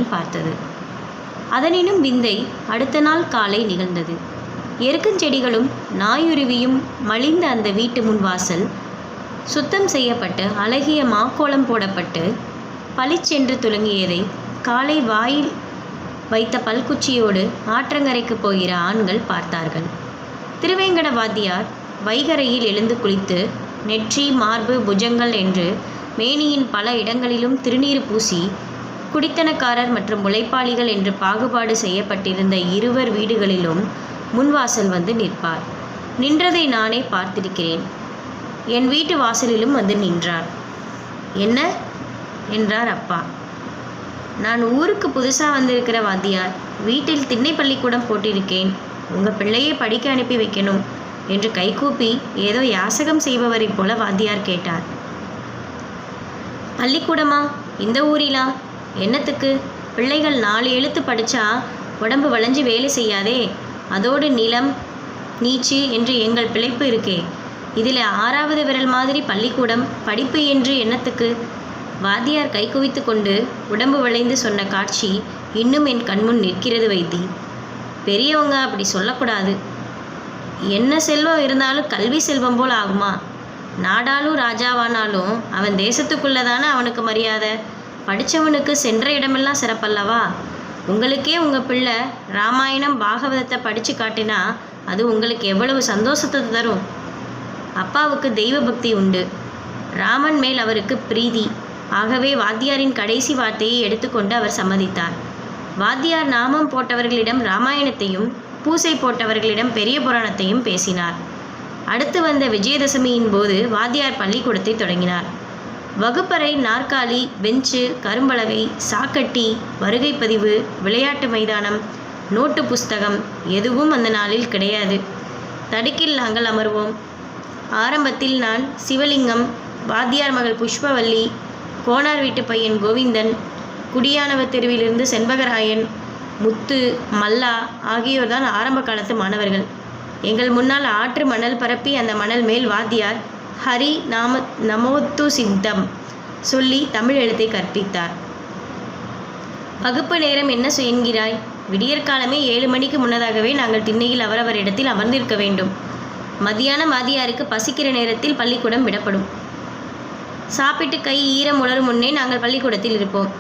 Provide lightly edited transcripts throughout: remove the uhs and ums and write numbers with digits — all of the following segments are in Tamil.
கண் பார்த்தது. அதனினும் விந்தை அடுத்த நாள் காலை நிகழ்ந்தது. எருக்கஞ்செடிகளும் நாயுருவியும் மலிந்த அந்த வீட்டு முன்வாசல் சுத்தம் செய்யப்பட்டு அழகிய மாக்கோலம் போடப்பட்டு பளிச்சென்று துலங்கியதை காலை வாயில் வைத்த பல்குச்சியோடு ஆற்றங்கரைக்கு போகிற ஆண்கள் பார்த்தார்கள். திருவேங்கட வாத்தியார் வைகரையில் எழுந்து குளித்து நெற்றி, மார்பு, புஜங்கள் என்று மேனியின் பல இடங்களிலும் திருநீர் பூசி குடித்தனக்காரர் மற்றும் உழைப்பாளிகள் என்று பாகுபாடு செய்யப்பட்டிருந்த இருவர் வீடுகளிலும் முன்வாசல் வந்து நிற்பார். நின்றதை நானே பார்த்திருக்கிறேன். என் வீட்டு வாசலிலும் வந்து நின்றார். என்ன என்றார் அப்பா. நான் ஊருக்கு புதுசாக வந்திருக்கிற வாத்தியார். வீட்டில் திண்ணை பள்ளிக்கூடம் போட்டிருக்கேன். உங்கள் பிள்ளையை படிக்க அனுப்பி வைக்கணும் என்று கைகூப்பி ஏதோ யாசகம் செய்பவரைப் போல வாத்தியார் கேட்டார். பள்ளிக்கூடமா? இந்த ஊரிலா? என்னத்துக்கு? பிள்ளைகள் 4 எழுத்து படித்தா உடம்பு வளைஞ்சு வேலை செய்யாதே. அதோடு நிலம் நீச்சு என்று எங்கள் பிழைப்பு இருக்கே. இதில் 6வது விரல் மாதிரி பள்ளிக்கூடம் படிப்பு என்று என்னத்துக்கு? வாத்தியார் கை குவித்து கொண்டு உடம்பு வளைந்து சொன்ன காட்சி இன்னும் என் கண்முன் நிற்கிறது வைத்தி. பெரியவங்க அப்படி சொல்லக்கூடாது. என்ன செல்வம் இருந்தாலும் கல்வி செல்வம் போல் ஆகுமா? நாடாலும் ராஜாவானாலும் அவன் தேசத்துக்குள்ளே தானே அவனுக்கு மரியாதை. படித்தவனுக்கு சென்ற இடமெல்லாம் சிறப்பல்லவா? உங்களுக்கே உங்கள் பிள்ளை ராமாயணம் பாகவதத்தை படித்து காட்டினா அது உங்களுக்கு எவ்வளவு சந்தோஷத்தை தரும். அப்பாவுக்கு தெய்வ பக்தி உண்டு. ராமன் மேல் அவருக்கு பிரீதி. ஆகவே வாத்தியாரின் கடைசி வார்த்தையை எடுத்துக்கொண்டு அவர் சம்மதித்தார். வாத்தியார் நாமம் போட்டவர்களிடம் ராமாயணத்தையும் பூசை போட்டவர்களிடம் பெரிய புராணத்தையும் பேசினார். அடுத்து வந்த விஜயதசமியின் போது வாத்தியார் பள்ளிக்கூடத்தை தொடங்கினார். வகுப்பறை, நாற்காலி, பெஞ்சு, கரும்பலகை, சாக்கட்டி, வருகை பதிவு, விளையாட்டு மைதானம், நோட்டு புஸ்தகம் எதுவும் அந்த நாளில் கிடையாது. தடுக்கில் நாங்கள் அமர்வோம். ஆரம்பத்தில் நான், சிவலிங்கம், வாத்தியார் மகள் புஷ்பவல்லி, கோனார் வீட்டு பையன் கோவிந்தன், குடியானவ தெருவிலிருந்து செண்பகராயன், முத்து, மல்லா ஆகியோர் தான் ஆரம்ப காலத்து மாணவர்கள். எங்கள் முன்னால் ஆற்று மணல் பரப்பி அந்த மணல் மேல் வாத்தியார் ஹரி நமோத்து சித்தம் சொல்லி தமிழ் எழுத்தை கற்பித்தார். வகுப்பு நேரம் என்ன என்கிறாய்? விடியற்காலமே 7 மணிக்கு முன்னதாகவே நாங்கள் திண்ணையில் அவரவர் இடத்தில் அமர்ந்திருக்க வேண்டும். மதியானம் வாத்தியாருக்கு பசிக்கிற நேரத்தில் பள்ளிக்கூடம் விடப்படும். சாப்பிட்டு கை ஈரம் உலரும் முன்னே நாங்கள் பள்ளிக்கூடத்தில் இருப்போம்.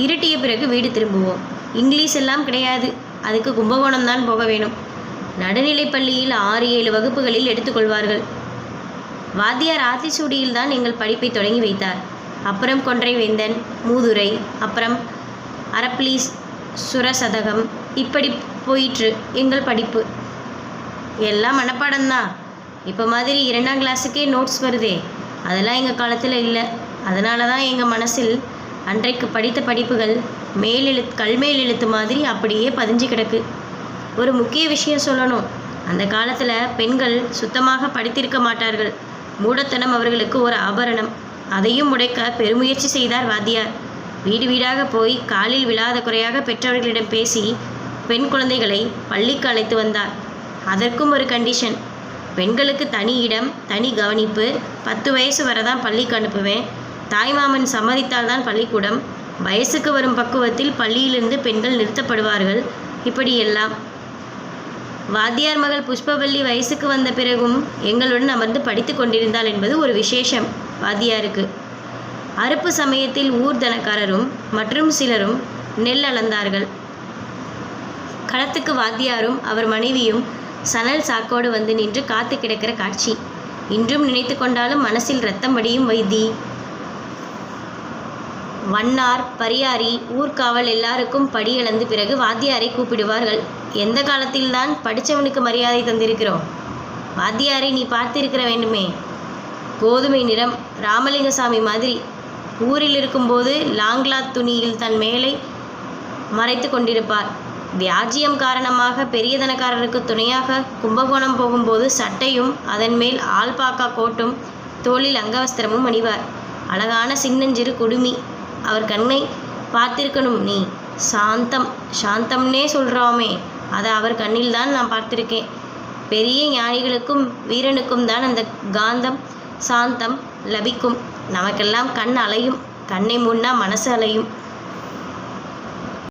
இருட்டிய பிறகு வீடு திரும்புவோம். இங்கிலீஷ் எல்லாம் கிடையாது. அதுக்கு கும்பகோணம் தான் போக வேணும். நடுநிலைப் பள்ளியில் 6-7 வகுப்புகளில் எடுத்துக்கொள்வார்கள். வாத்தியார் ஆத்திசூடியில் தான் எங்கள் படிப்பை தொடங்கி வைத்தார். அப்புறம் கொன்றை வேந்தன், மூதுரை, அப்புறம் அரப்லீஸ், சுரசதகம், இப்படி போயிற்று எங்கள் படிப்பு. எல்லாம் மனப்பாடம்தான். இப்போ மாதிரி 2ஆம் கிளாஸுக்கே நோட்ஸ் வருதே, அதெல்லாம் எங்கள் காலத்தில் இல்லை. அதனால தான் எங்கள் மனசில் அன்றைக்கு படித்த படிப்புகள் கல்மேல் எழுத்து மாதிரி அப்படியே பதிஞ்சு கிடக்கு. ஒரு முக்கிய விஷயம் சொல்லணும். அந்த காலத்தில் பெண்கள் சுத்தமாக படித்திருக்க மாட்டார்கள். மூடத்தனம் அவர்களுக்கு ஒரு ஆபரணம். அதையும் உடைக்க பெருமுயற்சி செய்தார் வாத்தியார். வீடு வீடாக போய் காலில் விழாத குறையாக பெற்றவர்களிடம் பேசி பெண் குழந்தைகளை பள்ளிக்கு அழைத்து வந்தார். அதற்கும் ஒரு கண்டிஷன். பெண்களுக்கு தனி இடம், தனி கவனிப்பு. 10 வயசு வரை தான் பள்ளிக்கு அனுப்புவேன். தாய்மாமன் சம்மதித்தால் தான் பள்ளிக்கூடம். வயசுக்கு வரும் பக்குவத்தில் பள்ளியிலிருந்து பெண்கள் நிறுத்தப்படுவார்கள். இப்படியெல்லாம். வாத்தியார் மகள் புஷ்பவல்லி வயசுக்கு வந்த பிறகும் எங்களுடன் அமர்ந்து படித்து கொண்டிருந்தாள் என்பது ஒரு விசேஷம் வாத்தியாருக்கு. அறுப்பு சமயத்தில் ஊர் தனக்காரரும் மற்றும் சிலரும் நெல் அளந்தார்கள். களத்துக்கு வாத்தியாரும் அவர் மனைவியும் சணல் சாக்கோடு வந்து நின்று காத்து கிடக்கிற காட்சி இன்றும் நினைத்து கொண்டாலும் மனசில் இரத்தம் வடியும் வைத்தி. வண்ணார், பரியாரி, ஊர்காவல் எல்லாருக்கும் படி அளந்து பிறகு வாத்தியாரை கூப்பிடுவார்கள். எந்த காலத்தில்தான் படித்தவனுக்கு மரியாதை தந்திருக்கிறோம்? வாத்தியாரை நீ பார்த்திருக்கிற வேண்டுமே. கோதுமை நிறம், ராமலிங்கசாமி மாதிரி. ஊரில் இருக்கும்போது லாங்லாத் துணியில் தன் மேலை மறைத்து கொண்டிருப்பார். வியாஜியம் காரணமாக பெரிய தனக்காரருக்கு துணையாக கும்பகோணம் போகும்போது சட்டையும் அதன் மேல் ஆல்பாக்கா கோட்டும் தோளில் அங்கவஸ்திரமும் அணிவார். அழகான சின்னஞ்சிறு குடுமி. அவர் கண்ணை பார்த்திருக்கணும் நீ. சாந்தம்னே சொல்கிறோமே, அதை அவர் கண்ணில் தான் நான் பார்த்திருக்கேன். பெரிய ஞானிகளுக்கும் வீரனுக்கும் தான் அந்த காந்தம் சாந்தம் லபிக்கும். நமக்கெல்லாம் கண் அலையும். கண்ணை மூடினா மனசு அலையும்.